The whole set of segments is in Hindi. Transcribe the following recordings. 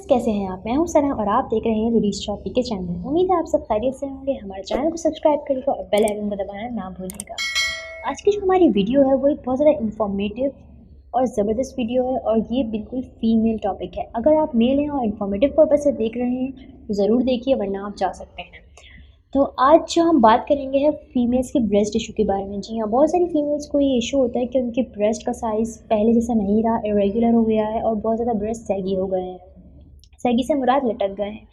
फ्रेंड्स, कैसे हैं आप? मैं हूं सना और आप देख रहे हैं लीडीज शॉपी के चैनल। उम्मीद है आप सब खैरियत से होंगे। हमारे चैनल को सब्सक्राइब करिएगा और बेल आइकन को दबाना ना भूलिएगा। आज की जो हमारी वीडियो है वो एक बहुत ज़्यादा इन्फॉर्मेटिव और ज़बरदस्त वीडियो है और ये बिल्कुल फीमेल टॉपिक है। अगर आप मेल हैं और इन्फॉर्मेटिव पर्पज़ से देख रहे हैं तो ज़रूर देखिए, वरना आप जा सकते हैं। तो आज जो हम बात करेंगे है फीमेल्स के ब्रेस्ट इशू के बारे में। जी हाँ, बहुत सारी फीमेल्स को ये इशू होता है कि उनके ब्रेस्ट का साइज़ पहले जैसा नहीं रहा, इरेगुलर हो गया है और बहुत ज़्यादा ब्रेस्ट सैगी हो गए हैं। सैगी से मुराद लटक गए हैं।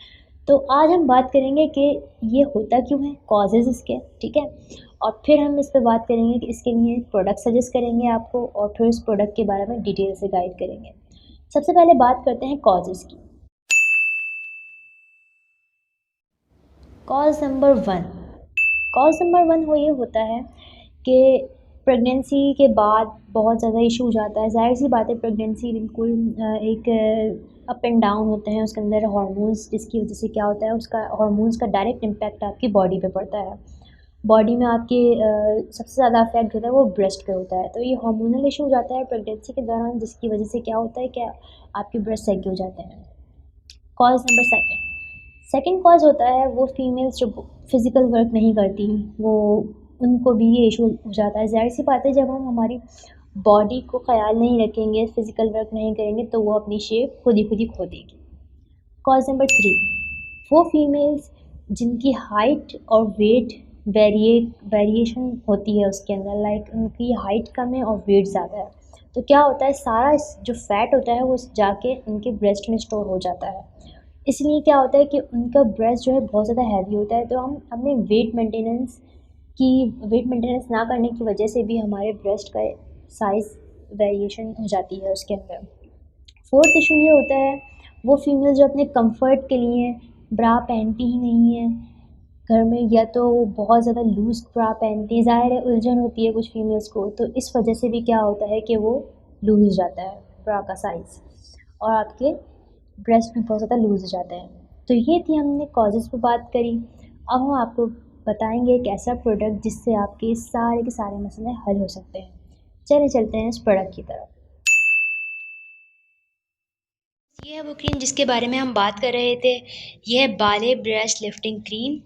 तो आज हम बात करेंगे कि ये होता क्यों है, कॉजेज़ इसके, ठीक है। और फिर हम इस पे बात करेंगे कि इसके लिए प्रोडक्ट सजेस्ट करेंगे आपको और फिर उस प्रोडक्ट के बारे में डिटेल से गाइड करेंगे। सबसे पहले बात करते हैं कॉजेज़ की। कॉज नंबर वन, वो ये होता है कि प्रेगनेंसी के बाद बहुत ज़्यादा इशू हो जाता है। ज़ाहिर सी बात है, प्रेगनेंसी बिल्कुल एक अप एंड डाउन होते हैं उसके अंदर हार्मोन्स, जिसकी वजह से क्या होता है, उसका हार्मोन्स का डायरेक्ट इम्पैक्ट आपकी बॉडी पे पड़ता है। बॉडी में आपके सबसे ज़्यादा अफेक्ट होता है वो ब्रेस्ट पे होता है। तो ये हार्मोनल इशू हो जाता है प्रेगनेंसी के दौरान, जिसकी वजह से क्या होता है कि आपके ब्रेस्ट सैग हो जाते हैं। कॉज नंबर सेकंड कॉज होता है वो फीमेल्स जो फिज़िकल वर्क नहीं करती, वो उनको भी ये इशू हो जाता है। ज़ाहिर सी बात है, जब हम हमारी बॉडी को ख़याल नहीं रखेंगे, फ़िज़िकल वर्क नहीं करेंगे, तो वो अपनी शेप खुद ही खो देगी। कॉज नंबर थ्री, वो फीमेल्स जिनकी हाइट और वेट वेरिएशन होती है उसके अंदर, लाइक उनकी हाइट कम है और वेट ज़्यादा है, तो क्या होता है, सारा जो फैट होता है वो जाके उनके ब्रेस्ट में स्टोर हो जाता है। इसलिए क्या होता है कि उनका ब्रेस्ट जो है बहुत ज़्यादा हैवी होता है। तो हम अपने वेट मेंटेनेंस ना करने की वजह से भी हमारे ब्रेस्ट का साइज़ वेरिएशन हो जाती है उसके अंदर। फोर्थ इशू ये होता है, वो फीमेल जो अपने कंफर्ट के लिए ब्रा पहनती ही नहीं है घर में, या तो बहुत ज़्यादा लूज़ ब्रा पहनती है। ज़ाहिर है, उलझन होती है कुछ फीमेल्स को, तो इस वजह से भी क्या होता है कि वो लूज़ हो जाता है ब्रा का साइज़ और आपके ब्रेस्ट में बहुत ज़्यादा लूज़ हो जाते हैं। तो ये थी, हमने कॉजेज़ पे बात करी। अब हम आपको बताएंगे एक ऐसा प्रोडक्ट जिससे आपके सारे के सारे मसले हल हो सकते हैं। चलिए चलते हैं इस प्रोडक्ट की तरफ। ये है वो क्रीम जिसके बारे में हम बात कर रहे थे। ये है बाले ब्रेस्ट लिफ्टिंग क्रीम।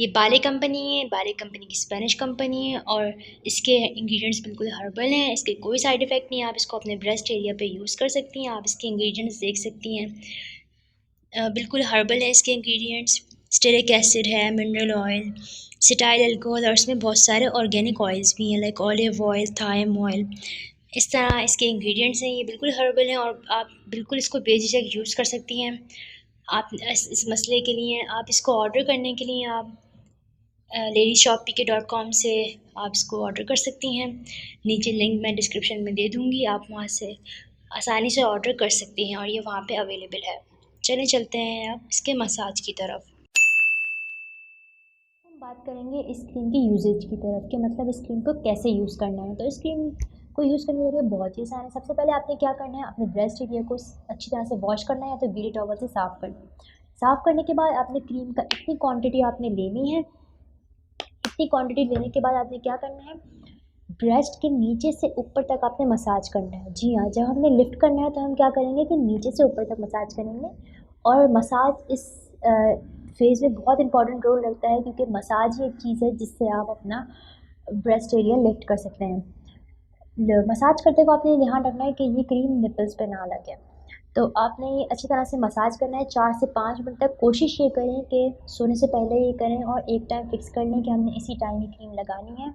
ये बाले कंपनी है, बाले कंपनी की स्पेनिश कंपनी है और इसके इंग्रेडिएंट्स बिल्कुल हर्बल हैं। इसके कोई साइड इफ़ेक्ट नहीं है। आप इसको अपने ब्रेस्ट एरिया पे यूज़ कर सकती हैं। आप इसके इंग्रेडिएंट्स देख सकती हैं, बिल्कुल हर्बल है इसके इंग्रेडिएंट्स। स्टेरिक एसिड है, मिनरल ऑयल, सिटाइल अल्कोहल और इसमें बहुत सारे ऑर्गेनिक ऑयल्स भी हैं, like olive oil, thyme oil. इस तरह इसके इंग्रेडिएंट्स हैं। ये बिल्कुल हर्बल हैं और आप बिल्कुल इसको बेझिझक यूज़ कर सकती हैं। आप इस मसले के लिए, आप इसको ऑर्डर करने के लिए आप ladyshopPK.com से आप इसको ऑर्डर कर सकती हैं। नीचे लिंक मैं डिस्क्रिप्शन में दे दूँगी, आप वहाँ से आसानी से ऑर्डर कर सकती हैं और ये वहाँ पे अवेलेबल है। चलिए चलते हैं अब इसके मसाज की तरफ। हम बात करेंगे इस क्रीम की यूजेज की तरफ, कि मतलब इस क्रीम को कैसे यूज़ करना है। तो इस क्रीम को यूज़ करने के लिए बहुत ही आसान है। सबसे पहले आपने क्या करना है, अपने ब्रेस्ट एरिया को अच्छी तरह से वॉश करना है या तो गीले टॉवल से साफ़ करना है। साफ़ करने के बाद आपने क्रीम का इतनी क्वांटिटी आपने लेनी है। इतनी क्वांटिटी लेने के बाद आपने क्या करना है, ब्रेस्ट के नीचे से ऊपर तक आपने मसाज करना है। जी हाँ, जब हमने लिफ्ट करना है तो हम क्या करेंगे कि नीचे से ऊपर तक मसाज करेंगे। और मसाज इस फेज़ में बहुत इंपॉर्टेंट रोल रखता है, क्योंकि मसाज ही एक चीज़ है जिससे आप अपना ब्रेस्ट एरिया लिफ्ट कर सकते हैं। मसाज करते हुए आपने ध्यान रखना है कि ये क्रीम निपल्स पे ना लगे। तो आपने ये अच्छी तरह से मसाज करना है 4 से 5 मिनट तक। कोशिश ये करें कि सोने से पहले ये करें और एक टाइम फ़िक्स कर लें कि हमने इसी टाइम ये क्रीम लगानी है।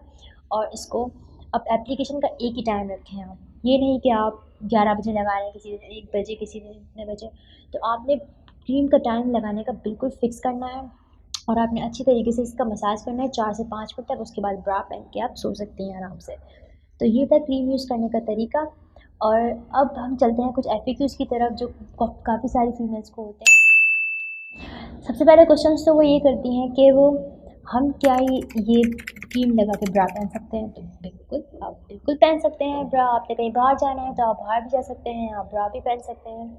और इसको अब एप्लीकेशन का एक ही टाइम रखें आप। ये नहीं कि आप 11 बजे लगा रहे हैं, किसी दिन 1 बजे, किसी दिन इतने बजे। तो आपने क्रीम का टाइम लगाने का बिल्कुल फ़िक्स करना है और आपने अच्छी तरीके से इसका मसाज करना है 4 से 5 मिनट तक। उसके बाद ब्रा पहन के आप सो सकती हैं आराम से। तो ये था क्रीम यूज़ करने का तरीका। और अब हम चलते हैं कुछ एफएक्यूज़ की तरफ, जो काफ़ी सारी फीमेल्स को होते हैं। सबसे पहले क्वेश्चन तो वो ये करती हैं कि वो हम क्या ये क्रीम लगा के ब्रा पहन सकते हैं। तो बिल्कुल, आप बिल्कुल पहन सकते हैं ब्रा। आपने कहीं बाहर जाना है तो आप बाहर भी जा सकते हैं, आप ब्रा भी पहन सकते हैं।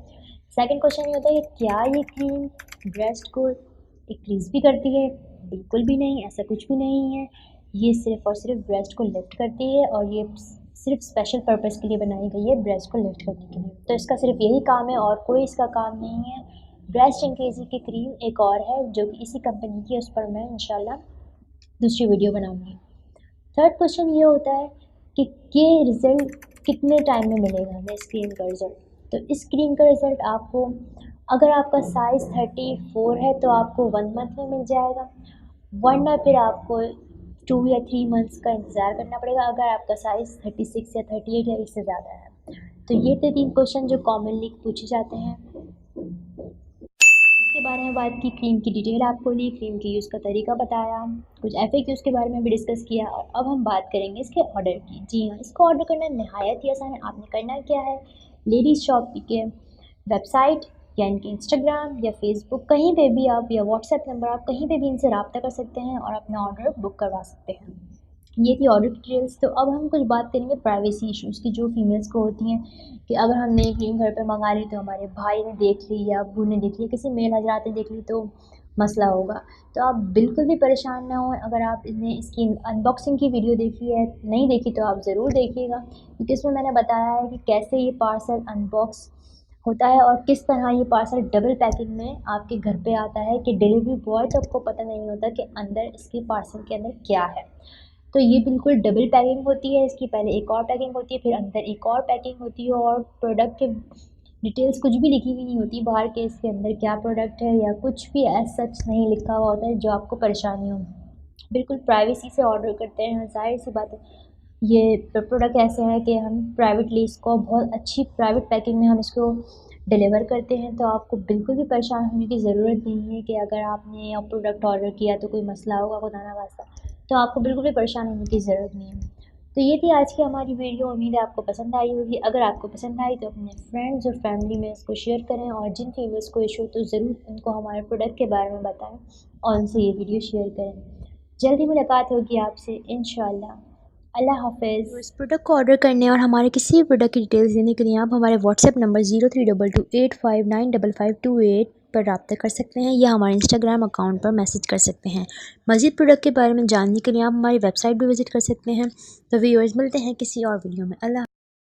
सेकंड क्वेश्चन ये होता है कि क्या ये क्रीम ब्रेस्ट को डिक्रीज़ भी करती है? बिल्कुल भी नहीं, ऐसा कुछ भी नहीं है। ये सिर्फ़ और सिर्फ ब्रेस्ट को लिफ्ट करती है और ये सिर्फ स्पेशल पर्पस के लिए बनाई गई है, ब्रेस्ट को लिफ्ट करने के लिए। तो इसका सिर्फ यही काम है और कोई इसका काम नहीं है। ब्रेस्ट इंक्रीजिंग की क्रीम एक और है जो कि इसी कंपनी की है, उस पर मैं इंशाल्लाह दूसरी वीडियो बनाऊंगी। थर्ड क्वेश्चन ये होता है कि ये रिज़ल्ट कितने टाइम में मिलेगा हमें इस क्रीम का रिज़ल्ट। तो इस क्रीम का रिज़ल्ट आपको, अगर आपका साइज़ 34 है तो आपको 1 मंथ में मिल जाएगा, वरना फिर आपको 2 या 3 मंथ्स का इंतज़ार करना पड़ेगा अगर आपका साइज़ 36 या 38 या इससे ज़्यादा है। तो ये थे 3 क्वेश्चन जो कॉमनली पूछे जाते हैं। इसके बारे में बात की, क्रीम की डिटेल आपको दी, क्रीम के यूज़ का तरीका बताया, कुछ FAQs के बारे में भी डिस्कस किया और अब हम बात करेंगे इसके ऑर्डर की। जी हाँ, इसको ऑर्डर करना नहायत ही आसान है। आपने करना क्या है, लेडीज़ शॉप के वेबसाइट या इनके इंस्टाग्राम या फेसबुक कहीं पे भी आप, या व्हाट्सएप नंबर, आप कहीं पे भी इनसे रब्ता कर सकते हैं और अपना ऑर्डर बुक करवा सकते हैं। ये थी ऑर्डर डिटेल्स। तो अब हम कुछ बात करेंगे प्राइवेसी इश्यूज़ की जो फीमेल्स को होती हैं कि अगर हमने ये क्रीम घर पे मंगा ली तो हमारे भाई ने देख ली या अब्बू ने देख ली, किसी मेल हजरात ने देख ली तो मसला होगा। तो आप बिल्कुल भी परेशान ना हों। अगर आपने इसकी अनबॉक्सिंग की वीडियो देखी है, नहीं देखी तो आप ज़रूर देखिएगा, क्योंकि इसमें मैंने बताया है कि कैसे ये पार्सल अनबॉक्स होता है और किस तरह ये पार्सल डबल पैकिंग में आपके घर पे आता है कि डिलीवरी बॉय तक को पता नहीं होता कि अंदर इसके पार्सल के अंदर क्या है। तो ये बिल्कुल डबल पैकिंग होती है इसकी, पहले एक और पैकिंग होती है, फिर अंदर एक और पैकिंग होती है और प्रोडक्ट के डिटेल्स कुछ भी लिखी हुई नहीं होती बाहर के इसके अंदर क्या प्रोडक्ट है, या कुछ भी एज सच नहीं लिखा हुआ होता है जो आपको परेशानी हो। बिल्कुल प्राइवेसी से ऑर्डर करते हैं, ज़ाहिर सी बात है। ये प्रोडक्ट ऐसे हैं कि हम प्राइवेटली इसको बहुत अच्छी प्राइवेट पैकिंग में हम इसको डिलीवर करते हैं, तो आपको बिल्कुल भी परेशान होने की ज़रूरत नहीं है कि अगर आपने यह प्रोडक्ट ऑर्डर किया तो कोई मसला होगा, खुदा ना खास्ता। तो आपको बिल्कुल भी परेशान होने की ज़रूरत नहीं है। तो ये थी आज की हमारी वीडियो, उम्मीद है आपको पसंद आई होगी। अगर आपको पसंद आई तो अपने फ्रेंड्स और फैमिली में इसको शेयर करें और जिन फीमेल्स को इशू तो ज़रूर उनको हमारे प्रोडक्ट के बारे में बताएं और उनसे ये वीडियो शेयर करें। जल्दी मुलाकात होगी आपसे इंशाल्लाह। अल्लाह हाफ़िज़। तो इस प्रोडक्ट को ऑर्डर करने और हमारे किसी भी प्रोडक्ट की डिटेल्स देने के लिए आप हमारे व्हाट्सएप नंबर 0322859528 पर रब्ता कर सकते हैं या हमारे इंस्टाग्राम अकाउंट पर मैसेज कर सकते हैं। मज़ीद प्रोडक्ट के बारे में जानने के लिए आप हमारी वेबसाइट भी विज़िट कर सकते हैं। तो व्यूअर्स, मिलते हैं किसी और वीडियो में। अल्लाह।